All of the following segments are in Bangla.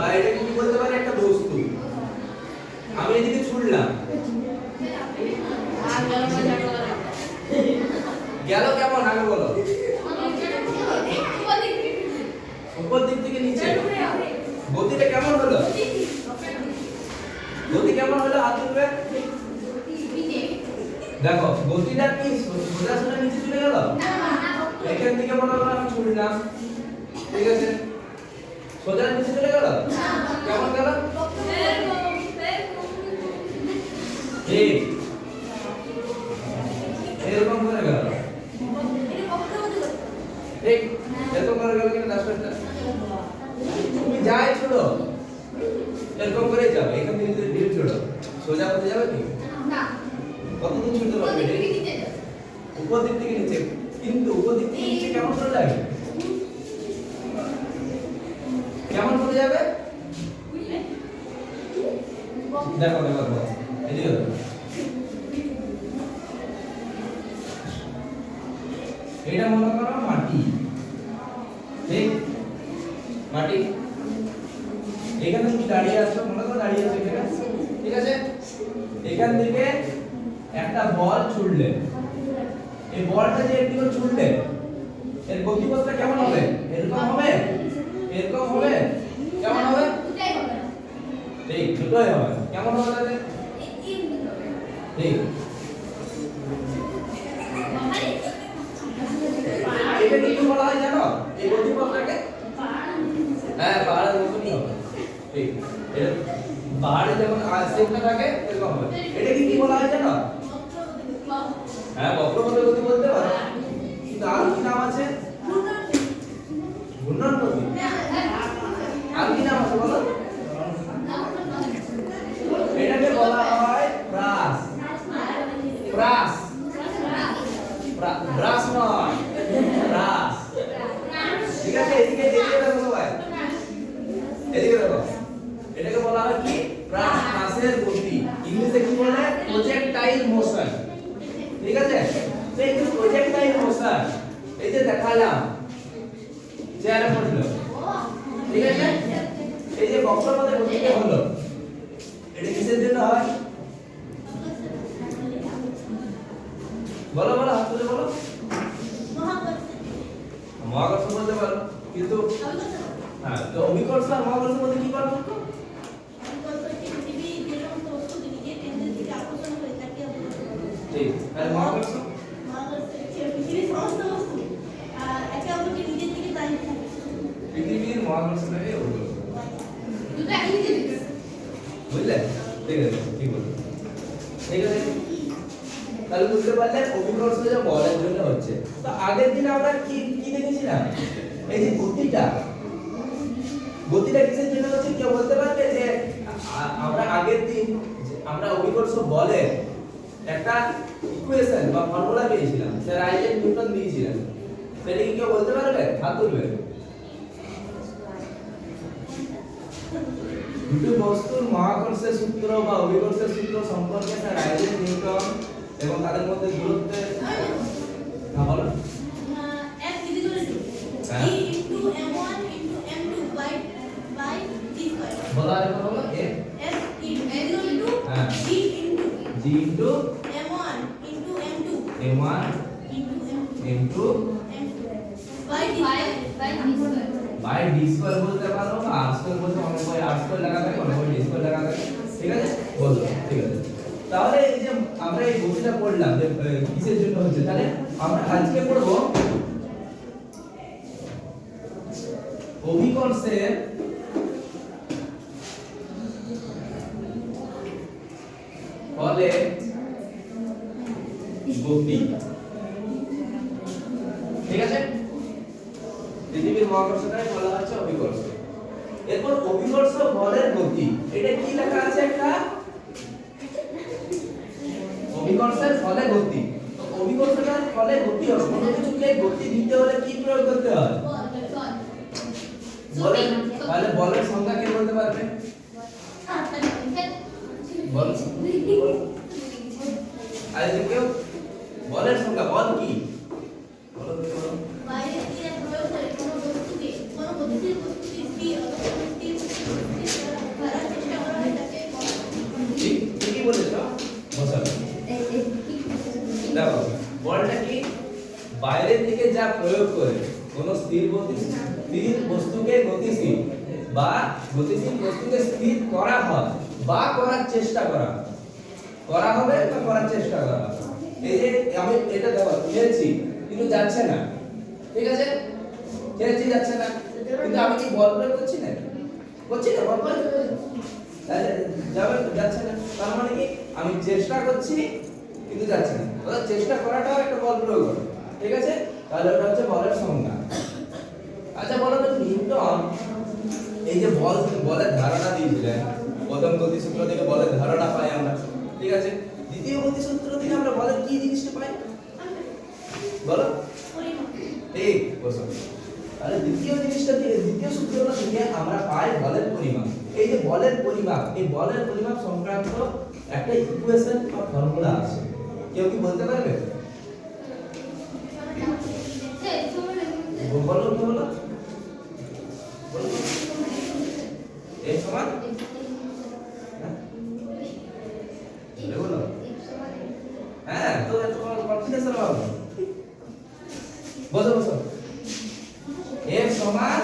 বা এটাকে কি বলতে পারি একটা বস্তু। আমি এদিকে ছুড়লাম, গেল কেমন আগে বলো? উপর দিক থেকে নিচে। গতিটা কেমন হলো? গতি কেমন হলো? হাত তুলবে। দেখো গতিটা কি সোজা সোজা নিচে চলে গেল? এখান থেকে মনে করো আমি ছুড়লাম, ঠিক আছে, সোজা নিচে চলে গেল? কেমন গেল? ঠিক এরকম করে গেল। ঠিক এরকম করে গেল কিনা রাস্তাটা? তুমি যাই ছোড়ো এরকম করে যাবে, এখান থেকে যদি ডিরেক্ট ছোড়ো সোজা হতে যাবে কি না? কত দূর ছুটতে পারবে? উপর দিক থেকে নিচে। কিন্তু উপর দিক থেকে নিচে কেমন করে যাবে? কেমন করে যাবে? দেখো দেখো দেখো এদিকে দেখো, এটা মনে করো মাটি, ঠিক মাটি। এখানে তুমি দাঁড়িয়ে আছো, মনে করো দাঁড়িয়ে আছো এখানে, ঠিক আছে, এখান থেকে একটা বল ছুড়লে, এই বলটা যে একদিকে ছুড়লে এর গতিপথটা কেমন হবে? এরকম হবে? এরকম হবে? কেমন হবে? ঠিক দুটোই হবে। কেমন হবে তাহলে? ঠিক এটা কি বলা হয় জানো? এই গতিপথটাকে হ্যাঁ পাহাড়ের মতনই হবে। ঠিক এটা পাহাড়ে যখন শেপটা থাকে এরকম হবে। এটা কি বলা হয় জানো? হ্যাঁ বক্রপথ গতি বলতে পারো, কিন্তু আর কি নাম আছে? ঘূর্ণন গতি। আর কি নাম আছে বলো? এটাকে বলা হয় ব্রাস। ব্রাস ব্রাস নয়, ব্রাস। ঠিক আছে, এদিকে এদিকে দেখো সবাই, এদিকে দেখো, এটাকে বলা হয় কি? ব্রাস। ব্রাসের গতি ইংলিশে কি বলে? Projectile motion. ঠিক আছে, এই যে প্রজেক্টাইল মোশন, এই যে দেখালাম চেয়ারে পড়লো, ঠিক আছে, এই যে বক্রপথের গতিটা হলো, এটা কিসের জন্য হয়? বলো বলো, হাত তুলে বলো। মহাকর্ষ বলতে পারো, কিন্তু হ্যাঁ তো অভিকর্ষ আর মহাকর্ষের মধ্যে কি পার্থক্য? ঠিক, আর মহাকর্ষ পৃথিবীর মহাকর্ষটাকে বুঝলে? ঠিক আছে, ঠিক বলছো, ঠিক আছে। তাহলে বুঝতে পারলে অভিকর্ষ যে বলের জন্য হচ্ছে। তো আগের দিন আমরা কি কি দেখেছিলাম? এই যে গতিটা, গতিটা কিসের জন্য হচ্ছে কেউ বলতে পারবে? যে আমরা আগের দিন আমরা অভিকর্ষ বলের একটা ইকুয়েশন বা ফর্মুলা পেয়েছিলাম, স্যার আইজাক নিউটন দিয়েছিলেন, সেটা কি কেউ বলতে পারবে? হাত তুলবে। দুটো বস্তুর মহাকর্ষের সূত্র বা অভিকর্ষের সূত্র সম্পর্কে স্যার আইজাক নিউটন এবং তাদের মধ্যে দূরত্বের না বলো f = g * m1 * m2 by d square বলা আছে বলো f f = g * m1 * m2 m1 m2 by d square বলতে পারো, r square বলতে অনেক বই r square লাগা থাকে, অনেক বই d square লাগা থাকে, ঠিক আছে, বলো, ঠিক আছে। তাহলে এই যে আমরা এই গতিটা পড়লাম যে কিসের জন্য হচ্ছে, তাহলে আমরা আজকে পড়ব অভিকর্ষের ফলে গতি, ঠিক আছে। পৃথিবীর মহাকর্ষটাকে বলা হচ্ছে অভিকর্ষ। এরপর অভিকর্ষ বলের গতি, এটা কি লেখা আছে? একটা অভিকর্ষের ফলে গতি। তো অভিকর্ষটার ফলে গতি হবে, কোনো কিছুকে গতি দিতে হলে কি প্রয়োগ করতে হয়? বলের। তাহলে বলের সংজ্ঞা কে বলতে পারবে? বল। আর কেউ বলের সংজ্ঞা, বল কি? বলো তো। বাইরে দিয়ে প্রয়োগ করে কোনো বস্তুকে কোনো গতিশীল বস্তুকে স্থির অথবা স্থির ক্রিয়া প্রয়োগ করে কোন স্থির বস্তুকে গতিশীল বা গতিশীল বস্তুকে স্থির করা হয় বা করার চেষ্টা করা হবে বা করার চেষ্টা করা হবে। এই যে আমি এটা দেখো খেলছি কিন্তু যাচ্ছে না, ঠিক আছে, খেলছি যাচ্ছে না, কিন্তু আমি কি বল প্রয়োগ করছি না বল প্রয়োগ তাহলে যাচ্ছে না, তার মানে কি আমি চেষ্টা করছি কিন্তু যাচ্ছে না, অর্থাৎ চেষ্টা করাটাও একটা বল প্রয়োগ, ঠিক আছে। তাহলে ওটা হচ্ছে বলের সংজ্ঞা। আচ্ছা বলো তো নিউটন এই যে বলের ধারণা দিয়েছিলেন, প্রথম গতিসূত্র থেকে বলের ধারণা পাই আমরা, ঠিক আছে। দ্বিতীয় গতিসূত্র থেকে আমরা বলের কি জিনিসটা পাই বলো? ঠিক বসো। তাহলে দ্বিতীয় সূত্রটা থেকে আমরা পাই বলের পরিমাপ। এই যে বলের পরিমাপ, এই বলের পরিমাপ সংক্রান্ত একটা ইকুয়েশন বা ফর্মুলা আছে, কেউ কি বলতে পারবে? বলো কি বলো? F সমান বলো। হ্যাঁ তো এত কনফিডেন্স রাখো, বসো। F সমান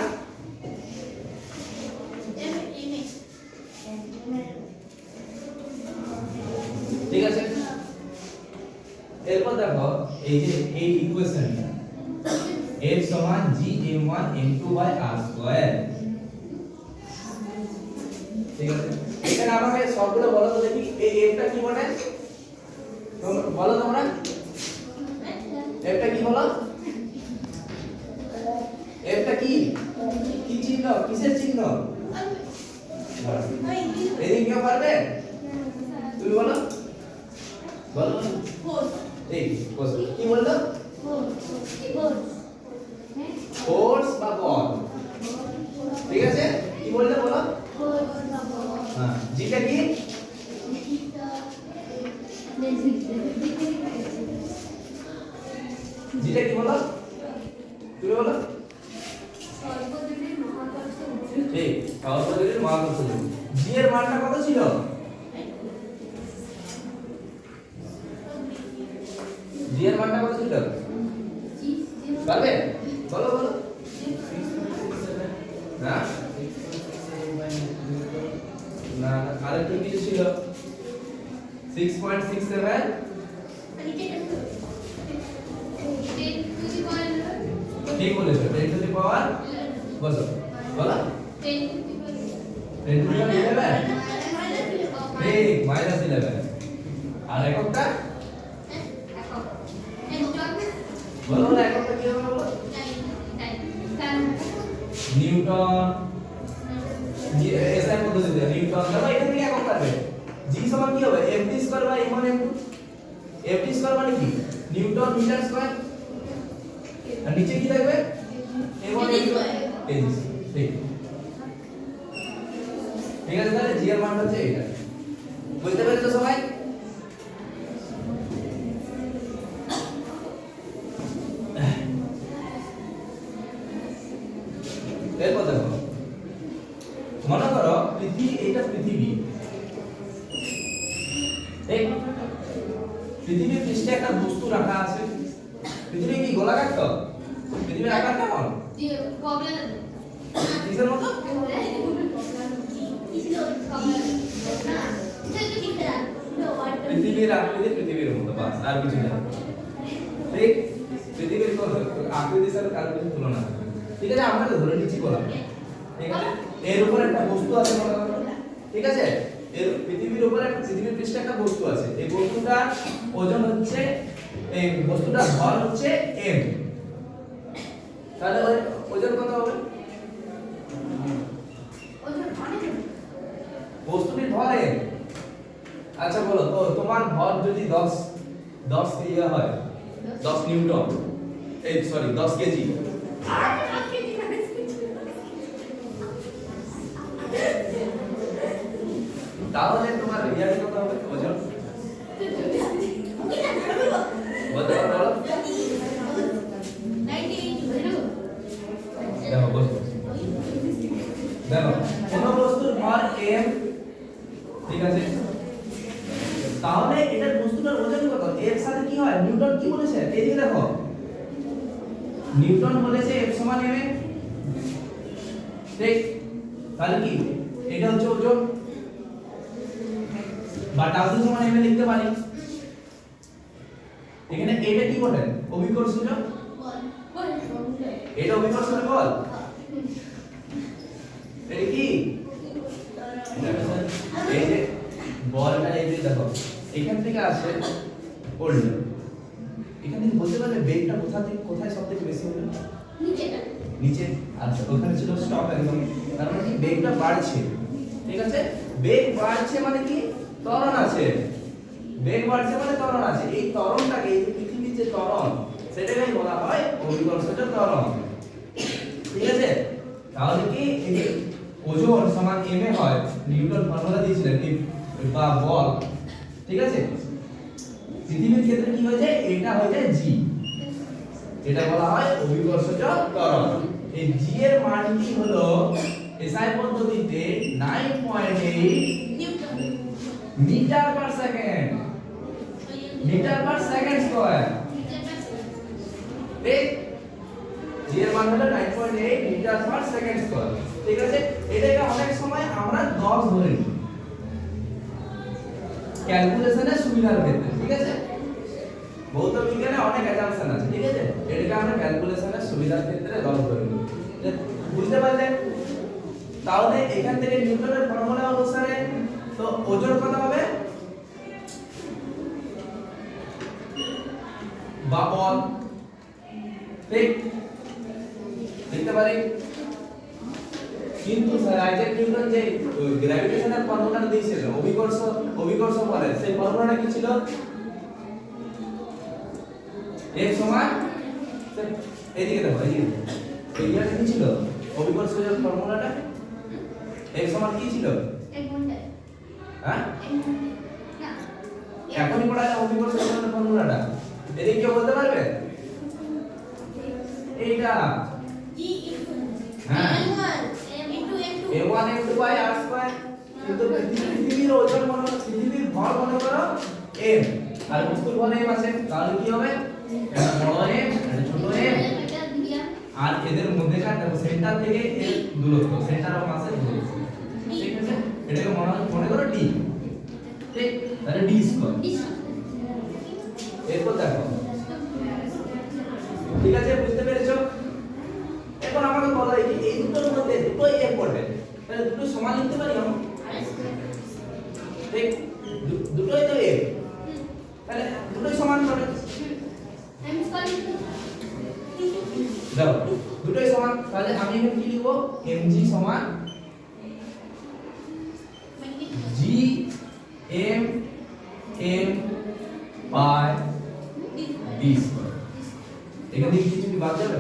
ঠিক আছে। এরপর দেখো এই যে এই ইকুয়েশনটা F সমান gm1 m2/r², ঠিক আছে। এখানে আমাকে সবগুলো বলো তো দেখি, এই f টা কি বলে বলো তোমরা, f টা কি বলো? f টা কি চিহ্ন, কিসের চিহ্ন? এদিকে কেউ পারবে? তুমি বলো এই বলো কি বললো? ফোর্স বা বল, ঠিক আছে। কি বললে বলো? হ্যাঁ যেটা কি যেটা কি বলো? তুমি বলো। ঠিক, সর্বদলীয় মহাকর্ষ বল। জি এর মানটা কত ছিল? জি এর মানটা কত ছিল? পারবে? বলো না না আরেকটু কিছু ছিল 6.67 ঠিক বলেছো, 10 টু দি পাওয়ার বলো 10 টু দি পাওয়ার 11 ঠিক -11 আর এককটা বলো এককটা কি হবে বলো? নিউটন এসআই পদ্ধতিতে নিউটন দেখো এখান থেকে একক পাবে। জি সমান কি হবে? mv² m1 m2, mv² মানে কি নিউটন মিটার স্কয়ার, আর নিচে কি থাকবে m1 m2 কেজি, ঠিক আছে। তাহলে জি এর মান হচ্ছে এটা, বুঝতে পেরেছো সবাই? এরপর দেখো মনে করো এটা পৃথিবী, ঠিক, পৃথিবীর পৃষ্ঠে একটা বস্তু রাখা আছে। পৃথিবী কি গোলাকার? তো পৃথিবীর আকার কেমন? কিসের মতো? পৃথিবীর আকৃতি পৃথিবীর মতো, বাস আর কিছু না, ঠিক। পৃথিবীর আকৃতির সাথে কারো কিছু তুলনা না, ঠিক আছে। আমরা তো ধরে নিচ্ছি গোলাকার, ঠিক আছে। এর উপর একটা বস্তু আছে মনে করো, ঠিক আছে। এর পৃথিবীর উপর একটা পৃথিবীর পৃষ্ঠে একটা বস্তু আছে। এই বস্তুটার ওজন হচ্ছে, এই বস্তুটার ভর হচ্ছে m, তাহলে ওজন কত হবে? বস্তুটির ভর m। আচ্ছা বলো তো তোমার ভর যদি 10 ইয়া হয় 10 নিউটন, এই সরি 10 কেজি, তাহলে তোমার রিয়াল কত হবে ওজন? বলতে পারো? দেখো বস্তু, দেখো কোন বস্তুর ভর m, ঠিক আছে। তাহলে এটার বস্তুটার ওজন কত? এর সাথে কি হয়? নিউটন কি বলেছে? এদিকে দেখো নিউটন বলেছে F সমান ma, ঠিক? তাহলে কি এটা হচ্ছে ওজন, বা W সমান ma লিখতে পারি। এখানে এটা কি বলেন? অভিকর্ষজ। এটা অভিকর্ষজ বল। এটা কি? এই যে বলটা এই যে দেখো এখান থেকে আসে পড়ল, এখান থেকে বলতে পারবে বেগটা কোথায় সবথেকে বেশি হলো? নিচে। আচ্ছা ওখানে ছিল স্টপ একদম, তার মানে কি বেগটা বাড়ছে, ঠিক আছে? বেগ বাড়ছে মানে কি ত্বরণ আছে, বেগ বাড়ছে মানে ত্বরণ আছে। এই ত্বরণটাকে, এই যে পৃথিবীর যে ত্বরণ সেটাকেই বলা হয় অভিকর্ষজ ত্বরণ, ঠিক আছে? তাহলে কি এই যে ওজন সমান ma হয়, নিউটন ফর্মুলা দিয়েছিলেন বা বল, ঠিক আছে? পৃথিবীর ক্ষেত্রে কি হয়ে যায়? এটা হয়ে যায় g, এটা বলা হয় অভিকর্ষজ ত্বরণ। এই g এর মানটি হলো SI পদ্ধতিতে 9.8 metre per second, metre per second square, ঠিক? g এর মান হলো 9.8 মিটার পার সেকেন্ড স্কয়ার, ঠিক আছে? এটাকে অনেক সময় আমরা 10 ধরে নিই ক্যালকুলেশনের সুবিধার ক্ষেত্রে, ঠিক আছে? ভৌত বিজ্ঞানে অনেক অ্যাসাম্পশন আছে, ঠিক আছে? এটাকে আমরা ক্যালকুলেশনের সুবিধার ক্ষেত্রে 10 ধরে নিই। বুঝতে পারলেন? তাহলে এখান থেকে নিউটনের ফর্মুলা অনুসারে তো ওজন কত হবে? বা বল, ঠিক? লিখতে পারি। কিন্তু স্যার আইজাক নিউটন যে গ্র্যাভিটেশনের ফর্মুলাটা দিয়েছিল অভিকর্ষ বলের, সেই ফর্মুলাটা কি ছিল? F সমান, এদিকে দেখো এইটা কি ছিল অভিকর্ষের ফর্মুলাটা? F সমান কি ছিল? হ্যাঁ এখনই পড়া যায় অভিকর্ষের ফর্মুলাটা, এদিকে কেউ বলতে পারবে? এইটা হ্যাঁ a1 m2 by r square, কিন্তু পৃথিবীর ওজন মনে করো, পৃথিবীর ভর মনে করো m, আর বস্তুর ভর m আছে, তাহলে কি হবে? এটা বড় m, এটা ছোট m, আর এদের মধ্যেকার দেখো সেন্টার থেকে এর দূরত্ব, সেন্টার অফ মাসের দূরত্ব, ঠিক আছে? এটাকে মনে করো d, ঠিক? তাহলে d স্কয়ার। এরপর দেখো, ঠিক আছে? বুঝতে পেরেছো? এখন আমাকে বলো এই দুটোর মধ্যে দুটোই ইম্পর্টেন্ট, তাহলে দুটো সমান লিখতে পারি আমরা, ঠিক? দুটোই তো m, তাহলে দুটোই সমান হবে। দাও দুটোই সমান, তাহলে আমি এখানে কি লিখব? mg সমান g m m by d square. এখানে কিছু কি বাদ যাবে?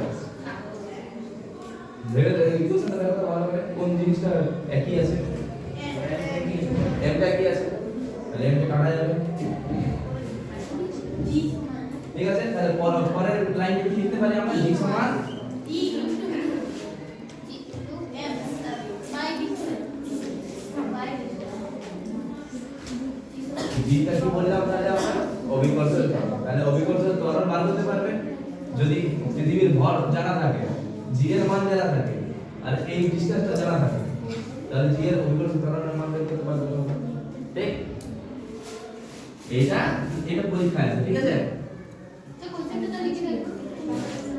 ভেবে দেখো ইকুয়েশনটা দেখো তো ভালো করে, কোন জিনিসটা একই আছে? m টা একই আছে, তাহলে m টা কাটা যাবে, ঠিক আছে? তাহলে পরের লাইনটা কি লিখতে পারি আমরা? g সমান জিটা কি বললাম তাহলে আমরা? অভিকর্ষজ ত্বরণ। তাহলে অভিকর্ষজ ত্বরণ বার করতে পারবে যদি পৃথিবীর ভর জানা থাকে, g এর মান জানা থাকে, আর এই ডিসটেন্সটা জানা থাকে, তাহলে g এর অভিকর্ষজ ত্বরণের মান বের করতে পারবে, ঠিক? এটা পরীক্ষা আছে, ঠিক আছে?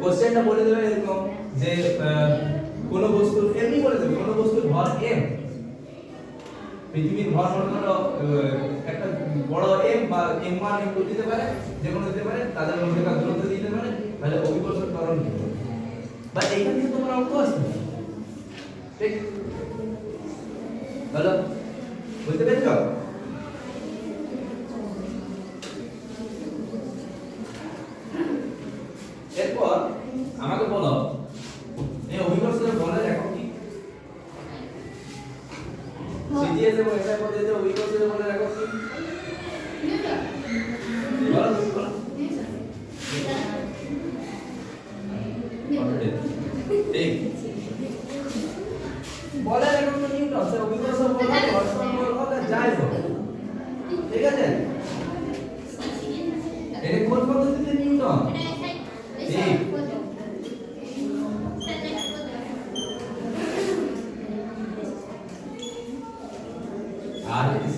কোশ্চেনটা বলে দেবে এরকম যে কোন বস্তুর, এমনি বলে দেবে কোন বস্তুর ভর m, পৃথিবীর ভর মনে করো একটা বড় m বা m1 m2 দিতে পারে, যে কোনো দিতে পারে, তাদের মধ্যেকার দূরত্ব দিতে পারে, তাহলে অভিকর্ষজ ত্বরণ কি হবে? বা এইখান থেকে তোমার অঙ্ক আসবে, ঠিক? হলো, বুঝতে পেরেছো? এরপর আমাকে বলো এই অভিকর্ষজ বলের একক কি? সিজিএস এবং এসআই পদ্ধতিতে অভিকর্ষজ বলের একক কি? বলো তুমি বলো। ঠিক, বলের একক তো নিউটন, সে অভিকর্ষজ বল হবে, ঘর্ষণ বল হবে, যাই হোক, ঠিক আছে? এটা কোন পদ্ধতিতে নিউটন? ঠিক,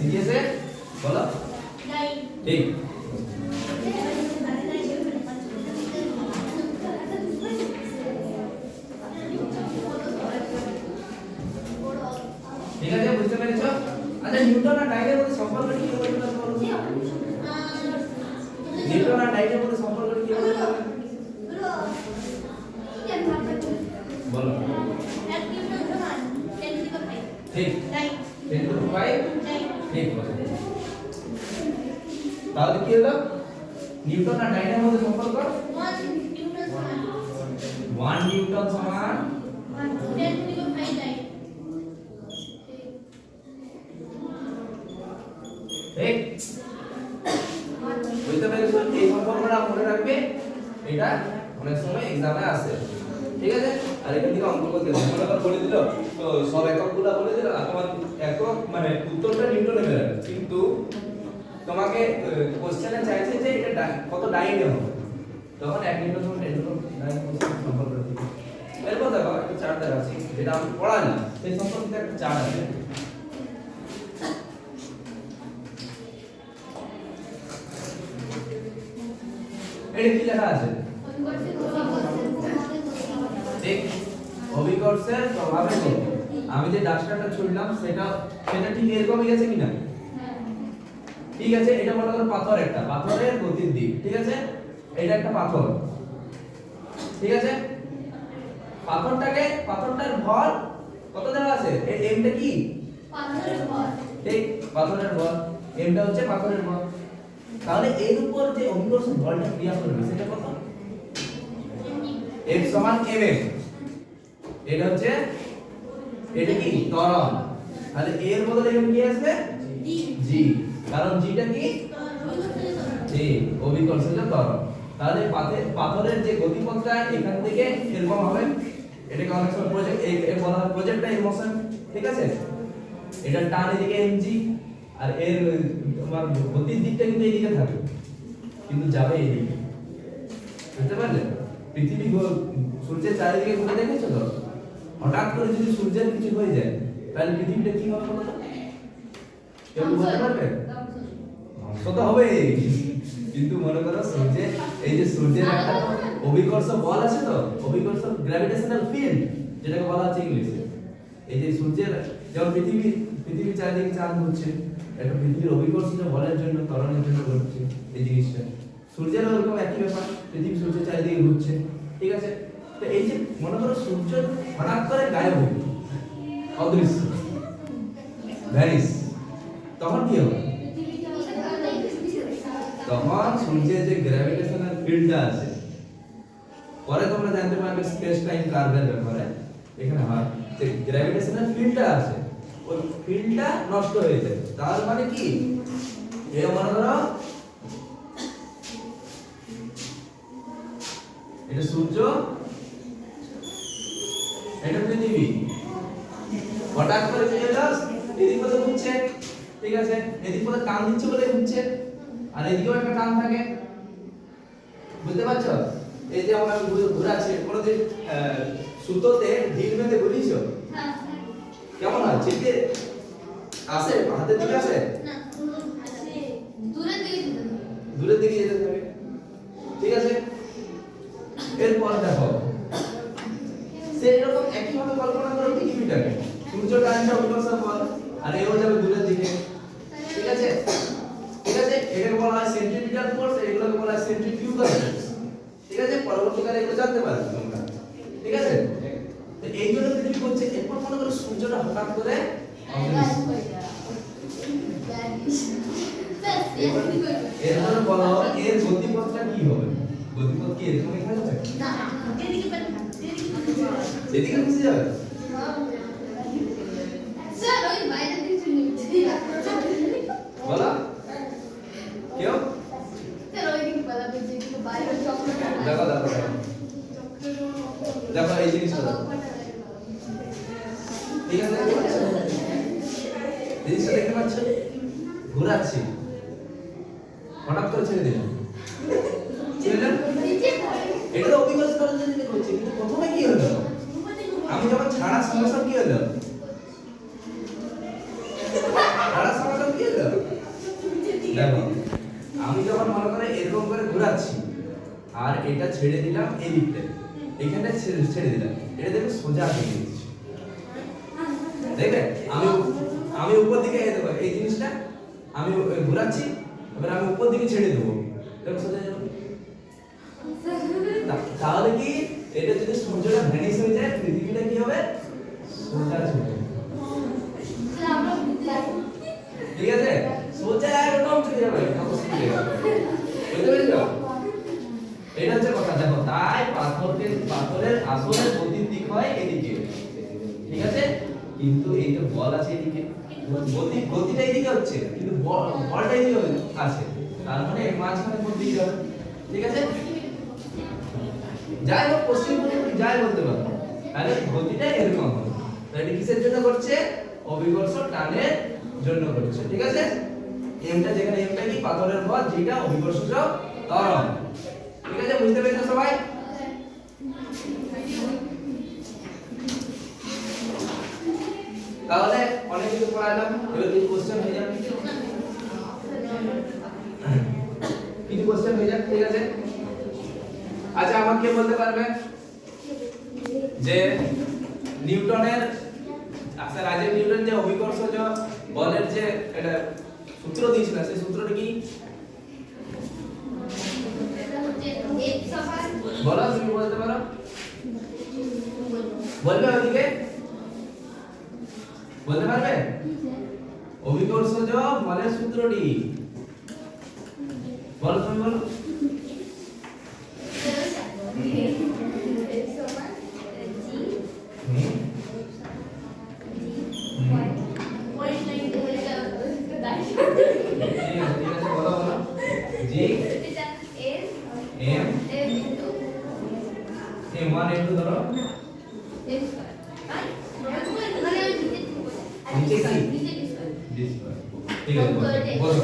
শিখিয়েছে বলো Nine. ঠিক ঠিক আছে বুঝতে পেরেছো আচ্ছা নিউটন আর ডাইনের মধ্যে সম্পর্ক কি হবে বলো নিউটন আর ডাইনের মধ্যে সম্পর্ক কি হবে বলো ঠিক 10 to 5 ঠিক বলো তাহলে কি হলো নিউটন আর ডাইনের মধ্যে সম্পর্ক 1 নিউটন সমান ঠিক বুঝতে পেরেছো এই সম্পর্কটা মনে রাখবে এটা অনেক সময় एग्जाम এ আসে ঠিক আছে আর এখান থেকে অঙ্ক করতে হবে মনে করে বলে দিল তো সব এককগুলো বলে দিল আর তোমার একক মানে উত্তরটা নিউটনে বেরোবে কিন্তু তোমাকে কোশ্চেনে চাইছে যে এটা কত ডাইনে হবে তখন 1 নিউটন সমান 10 নিউটন ডাইন সম্পর্ক ঠিক এরপর দেখো একটা চার্ট দেখাচ্ছি যেটা আমি পড়াই না সেই সম্পর্কে একটা চার্ট আছে এটা কি লেখা আছে ঠিক অভিকর্ষের প্রভাবে গতি আমি যে ডাস্টারটা ছুড়লাম সেটা ঠিক এরকমই গেছে কিনা ঠিক আছে এটা মনে করো পাথর একটা পাথরের গতির দিক ঠিক আছে এটা একটা পাথর ঠিক আছে পাথরটার ভর কত দেওয়া আছে এই এমটা কি পাথরের ভর ঠিক পাথরের ভর এমটা হচ্ছে পাথরের ভর তাহলে এর উপর যে অভিকর্ষ বলটা ক্রিয়া করবে সেটা কত F সমান mm এটা হচ্ছে এটা কি ত্বরণ তাহলে এর বদলে m কি আসবে g কারণ g টা কি জি অভিকর্ষজ ত্বরণ তাহলে পাথরের যে গতিপথটা এখান থেকে এরকম হবে এটাকে অনেক সময় প্রজেক্ট এই বলা হয় প্রজেক্টাইল মোশন ঠিক আছে এটা টান এদিকে mg আর এর তোমার গতির দিকটা কিন্তু এইদিকে থাকবে কিন্তু যাবে এইদিকে বুঝতে পারলে পৃথিবী সূর্যের চারিদিকে ঘুরে দেখেছো তো হঠাৎ করে যদি সূর্যের কিছু হয়ে যায় তাহলে পৃথিবীটা কি হবে বলো তো কেউ বলতে পারবে ধ্বংস তো হবে কিন্তু মনে করো সূর্যের এই যে সূর্যের একটা অভিকর্ষ বল আছে তো অভিকর্ষ গ্র্যাভিটেশনাল ফিল্ড যেটাকে বলা হচ্ছে ইংলিশে এই যে সূর্যের যেমন পৃথিবীর চারিদিকে চাঁদ ঘুরছে একটা পৃথিবীর অভিকর্ষজ বলের জন্য ত্বরণের জন্য ঘটছে এই জিনিসটা সূর্যের ওরকম একই ব্যাপার পৃথিবী সূর্যের চারিদিকে ঘুরছে ঠিক আছে তো এই যে মনে করো সূর্য হঠাৎ করে গায়েব হয়ে অদৃশ্য ভ্যানিশ তখন কি হবে তখন সূর্যের যে গ্র্যাভিটেশনাল ফিল্ডটা আছে পরে তোমরা জানতে পারবে স্পেস টাইম কার্ভের ব্যাপারে এখানে হয় যে গ্র্যাভিটেশনাল ফিল্ডটা আছে ওই ফিল্ডটা নষ্ট হয়ে যায় তার মানে কি এই মনে করো এটা সূর্য এটা পৃথিবী হঠাৎ করে কি হলো এদিক পথে ঘুরছে ঠিক আছে এদিক পথে টান দিচ্ছে বলে ঘুরছে আর এদিকেও একটা টান থাকে বুঝতে পারছো এই যে আমরা ঘোরাচ্ছি কোনোদিন সুতোতে ঢিল বেঁধে ঘুরিয়েছো কেমন হয় চেপে আসে হাতের দিকে আসে না আসে দূরের দিকে যেতে থাকে ঠিক আছে এরপর দেখো সেই রকম একই ভাবে কল্পনা করো পৃথিবীটাকে সূর্য টানছে অভিকর্ষের বল আর এও যাবে দূরের দিকে ঠিক আছে এটাকে বলা হয় সেন্ট্রিপিটাল ফোর্স এগুলোকে বলা হয় সেন্ট্রিফিউগাল ফোর্স ঠিক আছে পরবর্তীকালে এগুলো জানতে পারবে তোমরা ঠিক আছে তো এই জন্য পৃথিবী হচ্ছে এরপর মনে করো সূর্যটা হঠাৎ করে এরপর বলো এর গতিপথটা কি হবে গতিপথ কি এরকম এখানে যাবে না এদিকে এদিকে মিশে যাবে স্যার ওই বাইরে কিছু নেই বলো কেউ স্যার ওই দিকে বলা বলছে কিন্তু বাইরে চকলেট দেখো দেখো এই জিনিসটা দেখো ঠিক আছে জিনিসটা দেখতে পাচ্ছ ঘোরাচ্ছি হঠাৎ করে ছেড়ে দিলাম এটা তো অভিজ্ঞতা করার জন্য করছি কিন্তু প্রথমে কি হলো আমি যখন ছাড়ার সঙ্গে সঙ্গে কি হলো ছাড়ার সঙ্গে সঙ্গে কি হলো দিলাম এই দিকটা, এখানে ছেড়ে দিলাম, এটা দেখবে সোজা হয়ে গেছে। দেখবে আমি উপর দিকে দেবো এই জিনিসটা, আমি ঘোরাচ্ছি, এবার আমি উপর দিকে ছেড়ে দেবো, দেখো সোজা যাবে। তাহলে কি এটা যদি সূর্যটা ভ্যানিশ হয়ে যায়, পৃথিবীটা কি হবে? সোজা চলে যাবে। ঠিক আছে, সোজা একদম চলে যাবে, বুঝতে পেরেছো? এটা হচ্ছে কথা। দেখো, তাই পাথরের আসলে গতির দিক হয় এদিকে, ঠিক আছে, কিন্তু এই যে বল আছে এদিকে, গতিটা এদিকে হচ্ছে, কিন্তু বলটা এদিকে আছে, তার মানে এর মাঝখানে কোন দিকে যাবে? ঠিক আছে, যাই হোক পশ্চিম পূর্ব যাই বলতে পারো, তাহলে গতিটা এরকম হবে। তাহলে কিসের জন্য করছে? অভিকর্ষ টানের জন্য করছে। ঠিক আছে, এমটা যেখানে এমটা কি পাথরের বল, যেটা অভিকর্ষজ ত্বরণ। ঠিক আছে, বুঝতে পেরেছো সবাই? তাহলে অনেক কিছু পড়ালাম, এবার কিছু কোশ্চেন হয়ে যাবে, কিছু কোশ্চেন হয়ে যাবে। ঠিক আছে, আচ্ছা আমাকে বলতে পারবে যে নিউটনের, আচ্ছা রাজীব নিউটন যে অভিকর্ষজ বলের যে এটা সূত্র দিয়েছিল, সেই সূত্রটা কি? বলো, তুমি বলতে পারো, বলবে ওদিকে, বলতে পারবে? অভিকর্ষজ বলের সূত্রটি বলো, তুমি বলো। M1 into ধরো নিচে কি ঠিক আছে, বলো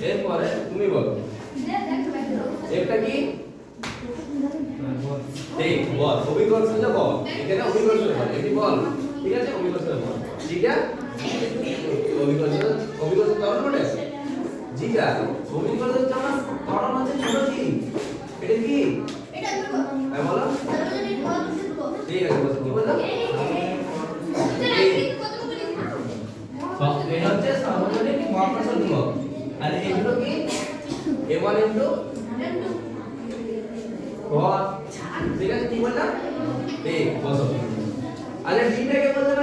এরপরে তুমি বলো একটা কি এই বল, অভিকর্ষজ বল, এখানে অভিকর্ষজ বল, এটি বল, ঠিক আছে, অভিকর্ষজ বল, যেটা অভিকর্ষজ ত্বরণ বলে, যেটা অভিকর্ষজ ত্বরণ হচ্ছে ছোট কি, এটা কি, হ্যাঁ বলো, ঠিক আছে, বলো কি বললাম, এটা হচ্ছে সার্বজনীন মহাকর্ষ ধ্রুবক, আর এগুলো কি m1 m2 বল, ঠিক আছে, কি বললাম, এই বসো, আরে ডিটাকে বললাম